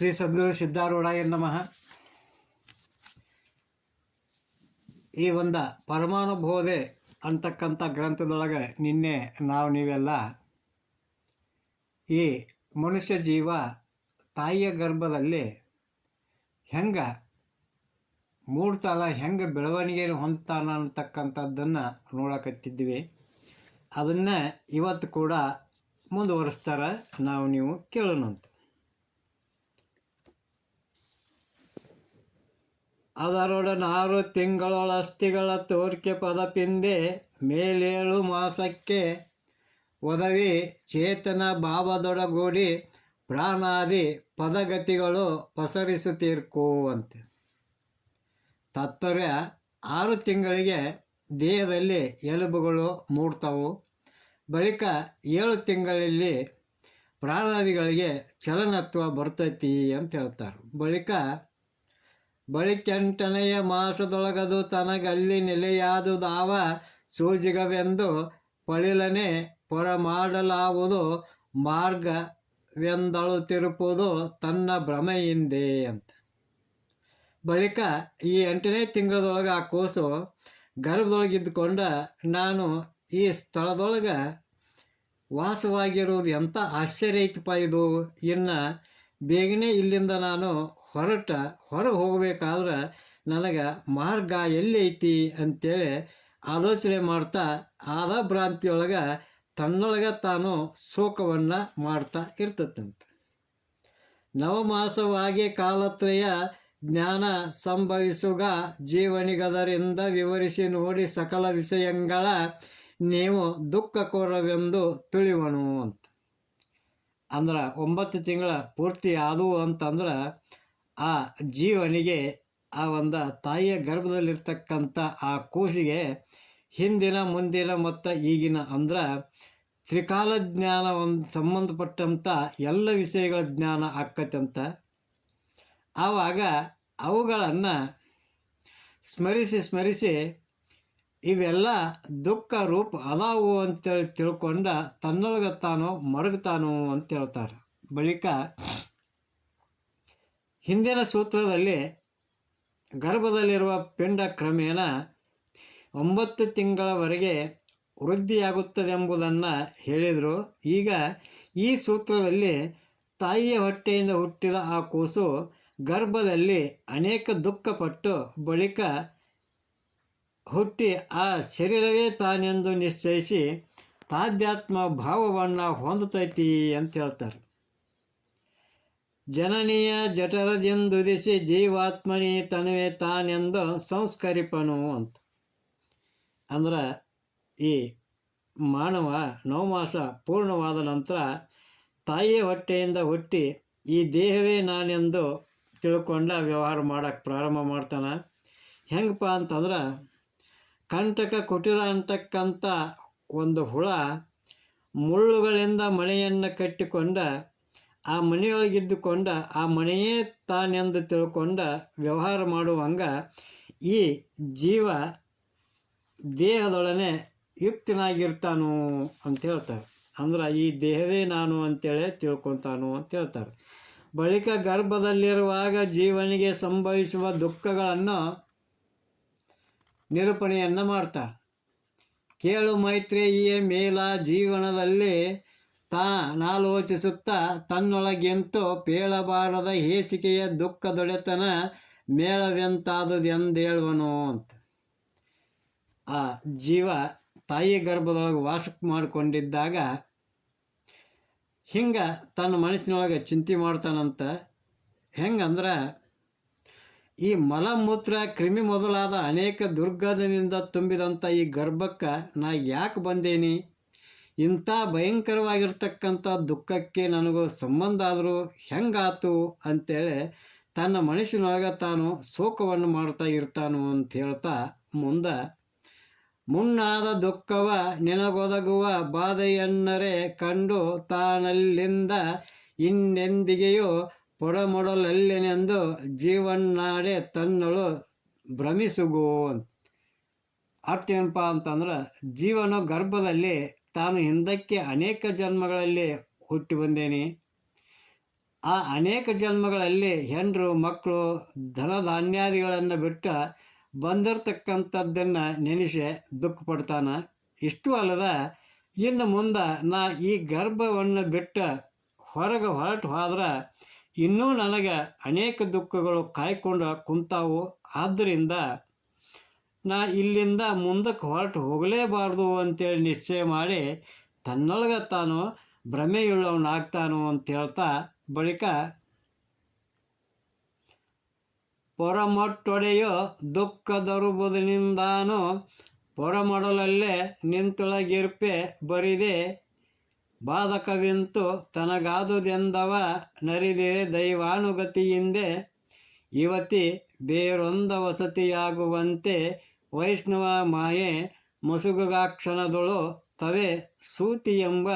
ಶ್ರೀ ಸದ್ಗುರು ಸಿದ್ಧಾರೂಢಾಯ ನಮಃ. ಈ ಒಂದು ಪರಮಾನುಬೋಧೆ ಅಂತಕ್ಕಂಥ ಗ್ರಂಥದೊಳಗೆ ನಿನ್ನೆ ನೀವೆಲ್ಲ ಈ ಮನುಷ್ಯ ಜೀವ ತಾಯಿಯ ಗರ್ಭದಲ್ಲಿ ಹೆಂಗೆ ಮೂಡ್ತಾನ, ಹೆಂಗೆ ಬೆಳವಣಿಗೆಯನ್ನು ಹೊಂದ್ತಾನ ಅಂತಕ್ಕಂಥದ್ದನ್ನು ನೋಡಕತ್ತಿದ್ವಿ. ಅದನ್ನು ಇವತ್ತು ಕೂಡ ಮುಂದುವರಿಸ್ತಾರೆ, ನೀವು ಕೇಳೋಣಂತ. ಅದರೊಡನೆ 6 ತಿಂಗಳೊಳ ಅಸ್ಥಿಗಳ ತೋರ್ಕೆ ಪದಪಿಂದೆ ಮೇಲೇಳು ಮಾಸಕ್ಕೆ ಒದವಿ ಚೇತನ ಭಾವದೊಡಗೂಡಿ ಪ್ರಾಣಾದಿ ಪದಗತಿಗಳು ಪಸರಿಸುತ್ತೀರ್ಕೋ ಅಂತೆ. ತಾತ್ಪರ್ಯ, 6 ತಿಂಗಳಿಗೆ ದೇಹದಲ್ಲಿ ಎಲುಬುಗಳು ಮೂಡ್ತಾವು. ಬಳಿಕ 7 ತಿಂಗಳಲ್ಲಿ ಪ್ರಾಣಾದಿಗಳಿಗೆ ಚಲನತ್ವ ಬರ್ತೈತಿ ಅಂತ ಹೇಳ್ತಾರೆ. ಬಳಿಕ 8ನೆಯ ಮಾಸದೊಳಗದು ತನಗಲ್ಲಿ ನೆಲೆಯಾದುದಾವ ಸೂಜಿಗವೆಂದು ಪಳಿಲನೆ ಪೊರ ಮಾಡಲಾವುದು ಮಾರ್ಗವೆಂದಳು ತಿರುಪುವುದು ತನ್ನ ಭ್ರಮೆಯಿಂದೆ ಅಂತ. ಬಳಿಕ ಈ 8ನೇ ತಿಂಗಳದೊಳಗೆ ಆ ಕೂಸು ಗರ್ಭದೊಳಗಿದ್ದುಕೊಂಡ ನಾನು ಈ ಸ್ಥಳದೊಳಗೆ ವಾಸವಾಗಿರುವುದು ಎಂಥ ಆಶ್ಚರ್ಯ ಐತಪ್ಪ ಇದು, ಇನ್ನು ಬೇಗನೆ ಇಲ್ಲಿಂದ ನಾನು ಹೊರಗೆ ಹೋಗಬೇಕಾದ್ರೆ ನನಗೆ ಮಾರ್ಗ ಎಲ್ಲಿ ಐತಿ ಅಂಥೇಳಿ ಆಲೋಚನೆ ಮಾಡ್ತಾ ಆದ ಭ್ರಾಂತಿಯೊಳಗೆ ತನ್ನೊಳಗೆ ತಾನು ಶೋಕವನ್ನು ಮಾಡ್ತಾ ಇರ್ತದಂತೆ. ನವಮಾಸವಾಗಿ ಕಾಲತ್ರಯ ಜ್ಞಾನ ಸಂಭವಿಸುಗ ಜೀವನಿಗದರಿಂದ ವಿವರಿಸಿ ನೋಡಿ ಸಕಲ ವಿಷಯಗಳ ನೀವು ದುಃಖಕೋರವೆಂದು ತಿಳಿವನು ಅಂತ. ಅಂದ್ರೆ 9 ತಿಂಗಳ ಪೂರ್ತಿ ಆದವು ಅಂತಂದ್ರೆ ಆ ಜೀವನಿಗೆ, ಆ ಒಂದು ತಾಯಿಯ ಗರ್ಭದಲ್ಲಿರ್ತಕ್ಕಂಥ ಆ ಕೂಸಿಗೆ ಹಿಂದಿನ ಮುಂದಿನ ಮತ್ತು ಈಗಿನ ಅಂದ್ರೆ ತ್ರಿಕಾಲ ಜ್ಞಾನ ಸಂಬಂಧಪಟ್ಟಂಥ ಎಲ್ಲ ವಿಷಯಗಳ ಜ್ಞಾನ ಆಕ್ಕತ್ತಂತ. ಆವಾಗ ಅವುಗಳನ್ನು ಸ್ಮರಿಸಿ ಇವೆಲ್ಲ ದುಃಖ ರೂಪ ಅದಾವು ಅಂತೇಳಿ ತಿಳ್ಕೊಂಡ ತನ್ನೊಳಗೆ ತಾನು ಮರಗ್ತಾನು ಅಂತ ಹೇಳ್ತಾರೆ. ಬಳಿಕ ಹಿಂದಿನ ಸೂತ್ರದಲ್ಲಿ ಗರ್ಭದಲ್ಲಿರುವ ಪಿಂಡ ಕ್ರಮೇಣ 9 ತಿಂಗಳವರೆಗೆ ವೃದ್ಧಿಯಾಗುತ್ತದೆಂಬುದನ್ನು ಹೇಳಿದರು. ಈಗ ಈ ಸೂತ್ರದಲ್ಲಿ ತಾಯಿಯ ಹೊಟ್ಟೆಯಿಂದ ಹುಟ್ಟಿದ ಆ ಕೂಸು ಗರ್ಭದಲ್ಲಿ ಅನೇಕ ದುಃಖಪಟ್ಟು ಬಳಿಕ ಹುಟ್ಟಿ ಆ ಶರೀರವೇ ತಾನೆಂದು ನಿಶ್ಚಯಿಸಿ ತಾಧ್ಯಾತ್ಮ ಭಾವವನ್ನು ಹೊಂದುತ್ತೈತಿ ಅಂತ ಹೇಳ್ತಾರೆ. ಜನನೀಯ ಜಠರದಿಂದುದಿಸಿ ಜೀವಾತ್ಮನಿ ತನವೇ ತಾನೆಂದು ಸಂಸ್ಕರಿಪನು ಅಂತ. ಅಂದ್ರೆ ಈ ಮಾನವ 9 ಮಾಸ ಪೂರ್ಣವಾದ ನಂತರ ತಾಯಿಯ ಹೊಟ್ಟೆಯಿಂದ ಹುಟ್ಟಿ ಈ ದೇಹವೇ ನಾನೆಂದು ತಿಳ್ಕೊಂಡ ವ್ಯವಹಾರ ಮಾಡೋಕ್ಕೆ ಪ್ರಾರಂಭ ಮಾಡ್ತಾನೆ. ಹೆಂಗಪ್ಪ ಅಂತಂದ್ರೆ ಕಂಟಕ ಕುಟಿರ ಅಂತಕ್ಕಂಥ ಒಂದು ಹುಳ ಮುಳ್ಳುಗಳಿಂದ ಮನೆಯನ್ನು ಕಟ್ಟಿಕೊಂಡ ಆ ಮನೆಯೊಳಗಿದ್ದುಕೊಂಡ ಆ ಮನೆಯೇ ತಾನೆಂದು ತಿಳ್ಕೊಂಡ ವ್ಯವಹಾರ ಮಾಡುವಂಗ ಈ ಜೀವ ದೇಹದೊಡನೆ ಯುಕ್ತನಾಗಿರ್ತಾನು ಅಂತ ಹೇಳ್ತಾರೆ. ಅಂದ್ರೆ ಈ ದೇಹವೇ ನಾನು ಅಂತೇಳಿ ತಿಳ್ಕೊತಾನು ಅಂತ ಹೇಳ್ತಾರೆ. ಬಳಿಕ ಗರ್ಭದಲ್ಲಿರುವಾಗ ಜೀವನಿಗೆ ಸಂಭವಿಸುವ ದುಃಖಗಳನ್ನು ನಿರೂಪಣೆಯನ್ನು ಮಾಡ್ತಾರೆ. ಕೇಳು ಮೈತ್ರೇಯಿಯ ಮೇಲ ಜೀವನದಲ್ಲಿ ತಾನಾಲೋಚಿಸುತ್ತಾ ತನ್ನೊಳಗೆಂತೂ ಪೇಳಬಾರದ ಹೇಸಿಕೆಯ ದುಃಖದೊಡೆತನ ಮೇಳವೆಂತಾದುದೆಂದೇಳುವನು ಅಂತ. ಆ ಜೀವ ತಾಯಿ ಗರ್ಭದೊಳಗೆ ವಾಸಕ್ಕೆ ಮಾಡಿಕೊಂಡಿದ್ದಾಗ ಹಿಂಗೆ ತನ್ನ ಮನಸ್ಸಿನೊಳಗೆ ಚಿಂತೆ ಮಾಡ್ತಾನಂತ. ಹೆಂಗಂದ್ರೆ ಈ ಮಲಮೂತ್ರ ಕ್ರಿಮಿ ಮೊದಲಾದ ಅನೇಕ ದುರ್ಗಂಧದಿಂದ ತುಂಬಿದಂಥ ಈ ಗರ್ಭಕ್ಕೆ ನಾ ಯಾಕೆ ಬಂದೇನಿ, ಇಂಥ ಭಯಂಕರವಾಗಿರ್ತಕ್ಕಂಥ ದುಃಖಕ್ಕೆ ನನಗೂ ಸಂಬಂಧ ಆದರೂ ಹೆಂಗಾತು ಅಂತೇಳಿ ತನ್ನ ಮನಸ್ಸಿನೊಳಗೆ ತಾನು ಶೋಕವನ್ನು ಮಾಡ್ತಾ ಇರ್ತಾನು ಅಂತ ಹೇಳ್ತಾ ಮುಂದೆ ಮುನ್ನಾದ ದುಃಖವ ನಿನಗೊದಗುವ ಬಾಧೆಯನ್ನರೆ ಕಂಡು ತಾನಲ್ಲಿಂದ ಇನ್ನೆಂದಿಗೆಯೂ ಪೊಡಮೊಡಲಲ್ಲೆನೆಂದು ಜೀವನ್ನಾಡೆ ತನ್ನಳು ಭ್ರಮಿಸುಗೋ ಅಂತ. ಅರ್ಥ ಏನಪ್ಪ ಅಂತಂದ್ರೆ ಜೀವನ ಗರ್ಭದಲ್ಲಿ ತಾನು ಹಿಂದಕ್ಕೆ ಅನೇಕ ಜನ್ಮಗಳಲ್ಲಿ ಹುಟ್ಟಿ ಬಂದೇನೆ, ಆ ಅನೇಕ ಜನ್ಮಗಳಲ್ಲಿ ಹೆಂಡರು ಮಕ್ಕಳು ಧನಧಾನ್ಯಾದಿಗಳನ್ನು ಬಿಟ್ಟು ಬಂದಿರತಕ್ಕಂಥದ್ದನ್ನು ನೆನೆಸಿ ದುಃಖ ಪಡ್ತಾನೆ. ಇಷ್ಟು ಅಲ್ಲದ ಇನ್ನು ಮುಂದೆ ನಾ ಈ ಗರ್ಭವನ್ನು ಬಿಟ್ಟು ಹೊರಗೆ ಹೊರಟು ಹೋದ್ರೆ ಇನ್ನೂ ನನಗೆ ಅನೇಕ ದುಃಖಗಳು ಕಾಯ್ಕೊಂಡು ಕುಂತಾವು. ಆದ್ದರಿಂದ ನಾ ಇಲ್ಲಿಂದ ಮುಂದಕ್ಕೆ ಹೊರಟು ಹೋಗಲೇಬಾರ್ದು ಅಂತೇಳಿ ನಿಶ್ಚಯ ಮಾಡಿ ತನ್ನೊಳಗೆ ತಾನು ಭ್ರಮೆಯುಳ್ಳವನಾಗ್ತಾನು ಅಂತ ಹೇಳ್ತಾ ಬಳಿಕ ಪೊರಮೊಟ್ಟೊಡೆಯೋ ದುಃಖದರುಬುದನಿಂದಾನು ಪೊರಮೊಡಲಲ್ಲೇ ನಿಂತೊಳಗಿರ್ಪೆ ಬರಿದೆ ಬಾಧಕವಿಂತು ತನಗಾದುದೆಂದವ ನರಿದೆ ದೈವಾನುಗತಿಯಿಂದೆ ಇವತಿ ಬೇರೊಂದ ವಸತಿಯಾಗುವಂತೆ ವೈಷ್ಣವ ಮಾಯೆ ಮಸುಗಾಕ್ಷಣದೊಳು ತವೆ ಸೂತಿ ಎಂಬ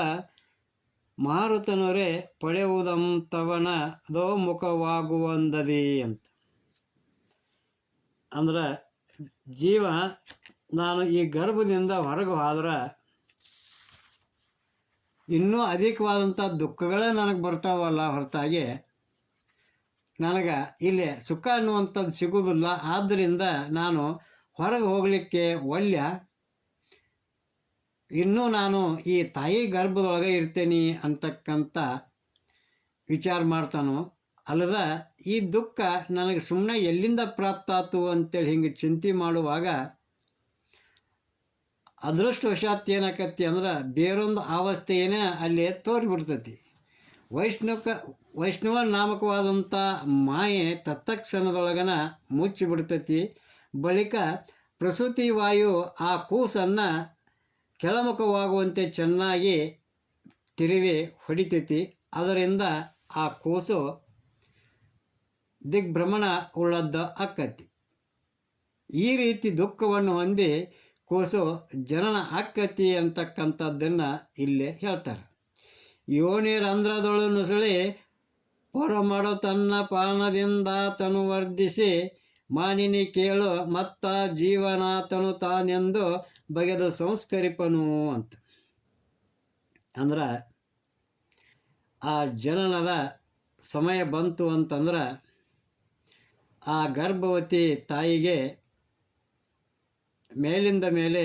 ಮಾರುತನುರೆ ಪಡೆಯುವುದಂತವನದೋ ಮುಖವಾಗುವಂದದಿ ಅಂತ. ಅಂದ್ರೆ ಜೀವ ನಾನು ಈ ಗರ್ಭದಿಂದ ಹೊರಗೆ ಹೋದ್ರೆ ಇನ್ನೂ ಅಧಿಕವಾದಂಥ ದುಃಖಗಳೇ ನನಗೆ ಬರ್ತಾವಲ್ಲ ಹೊರತಾಗಿ ನನಗೆ ಇಲ್ಲಿ ಸುಖ ಅನ್ನುವಂಥದ್ದು ಸಿಗುವುದಿಲ್ಲ. ಆದ್ದರಿಂದ ನಾನು ಹೊರಗೆ ಹೋಗಲಿಕ್ಕೆ ಒಲ್ಯ, ಇನ್ನೂ ನಾನು ಈ ತಾಯಿ ಗರ್ಭದೊಳಗೆ ಇರ್ತೇನೆ ಅಂತಕ್ಕಂಥ ವಿಚಾರ ಮಾಡ್ತಾನೋ. ಅಲ್ಲದ ಈ ದುಃಖ ನನಗೆ ಸುಮ್ಮನೆ ಎಲ್ಲಿಂದ ಪ್ರಾಪ್ತ ಆಯ್ತು ಅಂತೇಳಿ ಹಿಂಗೆ ಚಿಂತೆ ಮಾಡುವಾಗ ಅದೃಷ್ಟವಶಾತ್ ಏನಾಕತ್ತಿ ಅಂದ್ರೆ ಬೇರೊಂದು ಅವಸ್ಥೆಯೇ ಅಲ್ಲಿ ತೋರಿಬಿಡ್ತೈತಿ. ವೈಷ್ಣವ ನಾಮಕವಾದಂಥ ಮಾಯೆ ತತ್ಕ್ಷಣದೊಳಗನ ಮುಚ್ಚಿಬಿಡ್ತೈತಿ. ಬಳಿಕ ಪ್ರಸೂತಿ ವಾಯು ಆ ಕೂಸನ್ನು ಕೆಳಮುಖವಾಗುವಂತೆ ಚೆನ್ನಾಗಿ ತಿರುವಿ ಹೊಡಿತೈತಿ. ಅದರಿಂದ ಆ ಕೂಸು ದಿಗ್ಭ್ರಮಣ ಉಳ್ಳದ್ದು ಆಕ್ಕತಿ. ಈ ರೀತಿ ದುಃಖವನ್ನು ಹೊಂದಿ ಕೂಸು ಜನನ ಆಕ್ಕತಿ ಅಂತಕ್ಕಂಥದ್ದನ್ನು ಇಲ್ಲೇ ಹೇಳ್ತಾರೆ. ಯೋನಿ ರಂಧ್ರದೊಳು ನುಸುಳಿ ಹೊರಮಾಡೋ ತನ್ನ ಪಾನದಿಂದ ತನು ವರ್ಧಿಸಿ ಮಾನಿನಿ ಕೇಳು ಮತ್ತ ಜೀವನಾತನು ತಾನೆಂದು ಬಗೆದು ಸಂಸ್ಕರಿಪನು ಅಂತ. ಅಂದ್ರೆ ಆ ಜನನದ ಸಮಯ ಬಂತು ಅಂತಂದ್ರೆ ಆ ಗರ್ಭವತಿ ತಾಯಿಗೆ ಮೇಲಿಂದ ಮೇಲೆ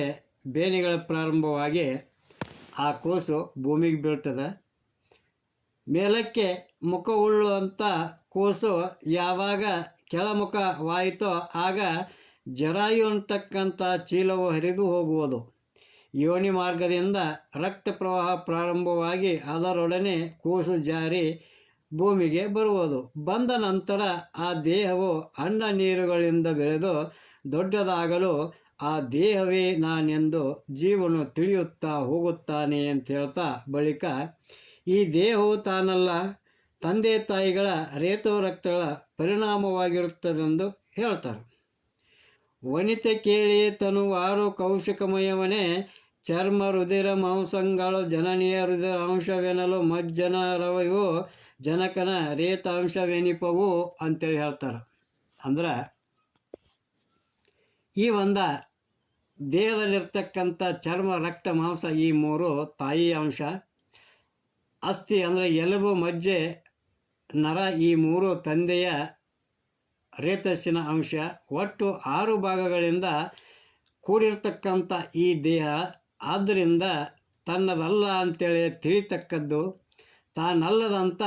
ಬೇನೆಗಳ ಪ್ರಾರಂಭವಾಗಿ ಆ ಕೂಸು ಭೂಮಿಗೆ ಬೀಳ್ತದೆ. ಮೇಲಕ್ಕೆ ಮುಖವುಳ್ಳುವಂಥ ಕೂಸು ಯಾವಾಗ ಕೆಳಮುಖವಾಯಿತೋ ಆಗ ಜರಾಯು ಅಂತಕ್ಕಂಥ ಚೀಲವು ಹರಿದು ಹೋಗುವುದು. ಯೋನಿ ಮಾರ್ಗದಿಂದ ರಕ್ತ ಪ್ರವಾಹ ಪ್ರಾರಂಭವಾಗಿ ಅದರೊಡನೆ ಕೂಸು ಜಾರಿ ಭೂಮಿಗೆ ಬರುವುದು. ಬಂದ ನಂತರ ಆ ದೇಹವು ಅನ್ನ ನೀರುಗಳಿಂದ ಬೆಳೆದು ದೊಡ್ಡದಾಗಲು ಆ ದೇಹವೇ ನಾನೆಂದು ಜೀವನು ತಿಳಿಯುತ್ತಾ ಹೋಗುತ್ತಾನೆ ಅಂತ ಹೇಳ್ತಾ ಬಳಿಕ ಈ ದೇಹವು ತಾನಲ್ಲ, ತಂದೆ ತಾಯಿಗಳ ರೇತೋ ರಕ್ತಗಳ ಪರಿಣಾಮವಾಗಿರುತ್ತದೆಂದು ಹೇಳ್ತಾರೆ. ವನಿತೆ ಕೇಳಿ ತನುವಾರು ಕೌಶಿಕಮಯವನೇ ಚರ್ಮ ರುಧಿರ ಮಾಂಸಗಳು ಜನನೀಯ ರುಧಿರಾಂಶವೆನಲು ಮಜ್ಜನ ರವಯು ಜನಕನ ರೇತಾಂಶವೆನಿಪವು ಅಂತೇಳಿ ಹೇಳ್ತಾರೆ. ಅಂದ್ರೆ ಈ ಒಂದು ದೇಹದಲ್ಲಿರ್ತಕ್ಕಂಥ ಚರ್ಮ ರಕ್ತ ಮಾಂಸ ಈ ಮೂರು ತಾಯಿ ಅಂಶ, ಅಸ್ಥಿ ಅಂದರೆ ಎಲುಬು ಮಜ್ಜೆ ನರ ಈ ಮೂರು ತಂದೆಯ ರೇತಸ್ಸಿನ ಅಂಶ. ಒಟ್ಟು 6 ಭಾಗಗಳಿಂದ ಕೂಡಿರ್ತಕ್ಕಂಥ ಈ ದೇಹ ಆದ್ದರಿಂದ ತನ್ನದಲ್ಲ ಅಂತೇಳಿ ತಿಳಿತಕ್ಕದ್ದು. ತಾನಲ್ಲದಂಥ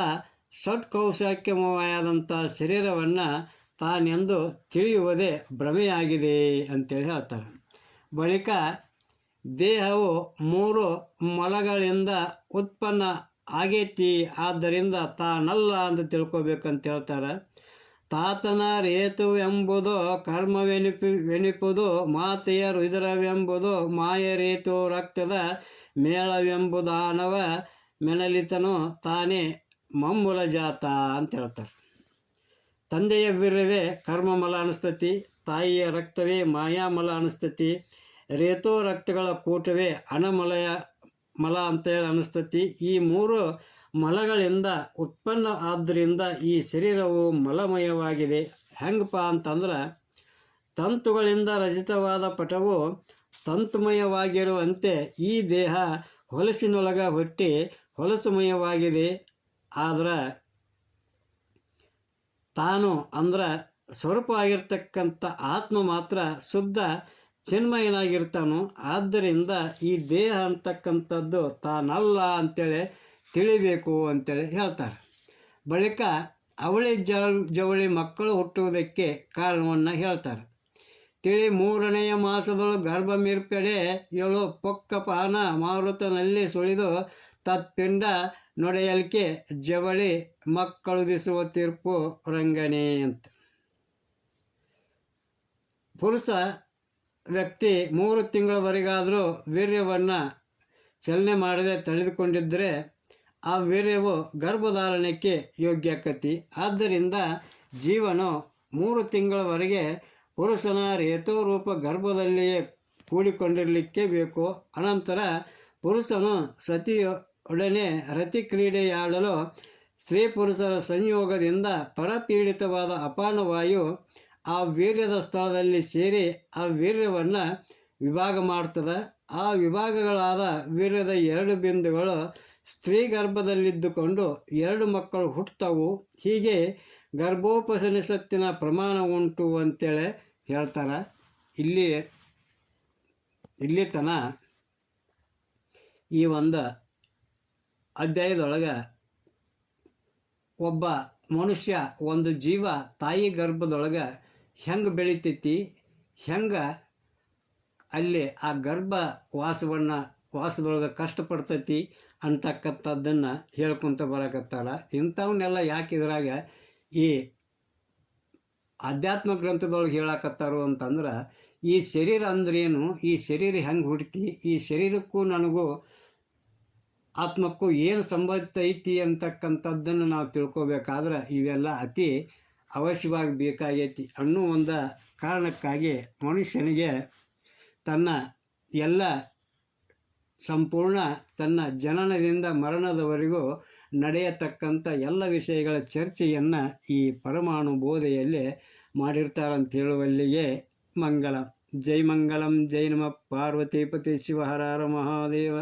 ಷಟ್ಕೌಶಕ್ಯಮಯವಾದಂಥ ಶರೀರವನ್ನು ತಾನೆಂದು ತಿಳಿಯುವುದೇ ಭ್ರಮೆಯಾಗಿದೆ ಅಂತೇಳಿ ಹೇಳ್ತಾರೆ. ಬಳಿಕ ದೇಹವು 3 ಮೊಲಗಳಿಂದ ಉತ್ಪನ್ನ ಆಗೈತಿ, ಆದ್ದರಿಂದ ತಾನಲ್ಲ ಅಂತ ತಿಳ್ಕೊಬೇಕಂತ ಹೇಳ್ತಾರೆ. ತಾತನ ರೇತುವೆಂಬುದು ಕರ್ಮವೆನಿಪುದು, ಮಾತೆಯ ರುದಿರವೆಂಬುದು ಮಾಯ ರೇತು ರಕ್ತದ ಮೇಳವೆಂಬುದಾನವ ಮೆನಲಿತನು ತಾನೇ ಮಮ್ಮೂಲ ಜಾತ ಅಂತ ಹೇಳ್ತಾರೆ. ತಂದೆಯ ವೀರ್ಯವೇ ಕರ್ಮಮಲ ಅನಿಸ್ತತಿ, ತಾಯಿಯ ರಕ್ತವೇ ಮಾಯಾಮಲ ಅನಿಸ್ತತಿ, ರೇತೋ ರಕ್ತಗಳ ಕೂಟವೇ ಅನಮಲಯ ಮಲ ಅಂತೇಳಿ ಅನಿಸ್ತತಿ. ಈ 3 ಮಲಗಳಿಂದ ಉತ್ಪನ್ನ ಆದ್ದರಿಂದ ಈ ಶರೀರವು ಮಲಮಯವಾಗಿದೆ. ಹೆಂಗಪ್ಪ ಅಂತಂದ್ರೆ ತಂತುಗಳಿಂದ ರಚಿತವಾದ ಪಟವು ತಂತುಮಯವಾಗಿರುವಂತೆ ಈ ದೇಹ ಹೊಲಸಿನೊಳಗ ಹುಟ್ಟಿ ಹೊಲಸುಮಯವಾಗಿದೆ. ಆದ್ರೆ ತಾನು ಅಂದ್ರೆ ಸ್ವರೂಪವಾಗಿರ್ತಕ್ಕಂಥ ಆತ್ಮ ಮಾತ್ರ ಶುದ್ಧ ಚಿನ್ಮಯನಾಗಿರ್ತಾನೋ. ಆದ್ದರಿಂದ ಈ ದೇಹ ಅಂತಕ್ಕಂಥದ್ದು ತಾನಲ್ಲ ಅಂತೇಳಿ ತಿಳಿಬೇಕು ಅಂತೇಳಿ ಹೇಳ್ತಾರೆ. ಬಳಿಕ ಅವಳಿ ಜವಳಿ ಮಕ್ಕಳು ಹುಟ್ಟುವುದಕ್ಕೆ ಕಾರಣವನ್ನು ಹೇಳ್ತಾರೆ. ತಿಳಿ 3ನೆಯ ಮಾಸದಳು ಗರ್ಭ ಮಿರ್ಪಡೆ ಏಳು ಪೊಕ್ಕ ಪಾನ ಮಾರುತನಲ್ಲಿ ಸುಳಿದು ತತ್ಪಿಂಡ ನೊಡೆಯಲಿಕೆ ಜವಳಿ ಮಕ್ಕಳುದಿಸುವ ತೀರ್ಪು ರಂಗನೆ ಅಂತ. ಪುರುಷ ವ್ಯಕ್ತಿ 3 ತಿಂಗಳವರೆಗಾದರೂ ವೀರ್ಯವನ್ನು ಚಲನೆ ಮಾಡದೆ ತಡೆದುಕೊಂಡಿದ್ದರೆ ಆ ವೀರ್ಯವು ಗರ್ಭಧಾರಣಕ್ಕೆ ಯೋಗ್ಯ ಆಕತಿ. ಆದ್ದರಿಂದ ಜೀವನು 3 ತಿಂಗಳವರೆಗೆ ಪುರುಷನ ರೇತೋರೂಪ ಗರ್ಭದಲ್ಲಿಯೇ ಕೂಡಿಕೊಂಡಿರಲಿಕ್ಕೆ ಬೇಕು. ಅನಂತರ ಪುರುಷನು ಸತಿಯೊಡನೆ ರತಿ ಕ್ರೀಡೆಯಾಡಲು ಸ್ತ್ರೀ ಪುರುಷರ ಸಂಯೋಗದಿಂದ ಪರಪೀಡಿತವಾದ ಅಪಾನವಾಯು ಆ ವೀರ್ಯದ ಸ್ಥಳದಲ್ಲಿ ಸೇರಿ ಆ ವೀರ್ಯವನ್ನು ವಿಭಾಗ ಮಾಡ್ತದೆ. ಆ ವಿಭಾಗಗಳಾದ ವೀರ್ಯದ 2 ಬಿಂದುಗಳು ಸ್ತ್ರೀ ಗರ್ಭದಲ್ಲಿದ್ದುಕೊಂಡು 2 ಮಕ್ಕಳು ಹುಟ್ಟುತ್ತವು. ಹೀಗೆ ಗರ್ಭೋಪನಿಷತ್ತಿನ ಪ್ರಮಾಣ ಉಂಟು ಅಂತೇಳಿ ಹೇಳ್ತಾರೆ. ಇಲ್ಲಿ ತನ ಈ ಒಂದು ಅಧ್ಯಾಯದೊಳಗೆ ಒಬ್ಬ ಮನುಷ್ಯ, ಒಂದು ಜೀವ ತಾಯಿ ಗರ್ಭದೊಳಗೆ ಹೆಂಗೆ ಬೆಳಿತೈತಿ, ಹೆಂಗೆ ಅಲ್ಲಿ ಆ ಗರ್ಭ ವಾಸದೊಳಗೆ ಕಷ್ಟಪಡ್ತೈತಿ ಅಂತಕ್ಕಂಥದ್ದನ್ನು ಹೇಳ್ಕೊತ ಬರಕತ್ತಾರ. ಇಂಥವನ್ನೆಲ್ಲ ಯಾಕೆ ಇದ್ರಾಗ ಈ ಆಧ್ಯಾತ್ಮ ಗ್ರಂಥದೊಳಗೆ ಹೇಳಕತ್ತಾರು ಅಂತಂದ್ರೆ, ಈ ಶರೀರ ಅಂದ್ರೇನು, ಈ ಶರೀರ ಹೆಂಗೆ ಹುಡ್ತಿ, ಈ ಶರೀರಕ್ಕೂ ನನಗೂ ಆತ್ಮಕ್ಕೂ ಏನು ಸಂಬಂಧ ಐತಿ ಅಂತಕ್ಕಂಥದ್ದನ್ನು ನಾವು ತಿಳ್ಕೊಬೇಕಾದ್ರೆ ಇವೆಲ್ಲ ಅತಿ ಅವಶ್ಯವಾಗಿ ಬೇಕಾಗೈತಿ ಅನ್ನೋ ಒಂದು ಕಾರಣಕ್ಕಾಗಿ ಮನುಷ್ಯನಿಗೆ ತನ್ನ ಎಲ್ಲ ಸಂಪೂರ್ಣ ತನ್ನ ಜನನದಿಂದ ಮರಣದವರೆಗೂ ನಡೆಯತಕ್ಕಂಥ ಎಲ್ಲ ವಿಷಯಗಳ ಚರ್ಚೆಯನ್ನು ಈ ಪರಮಾಣು ಬೋಧೆಯಲ್ಲಿ ಮಾಡಿರ್ತಾರಂತ ಹೇಳುವಲ್ಲಿಗೆ ಮಂಗಲ. ಜೈ ಮಂಗಲಂ. ಜೈ ನಮಃ ಪಾರ್ವತೀಪತಿ ಶಿವ ಹರ ಹರ ಮಹಾದೇವ.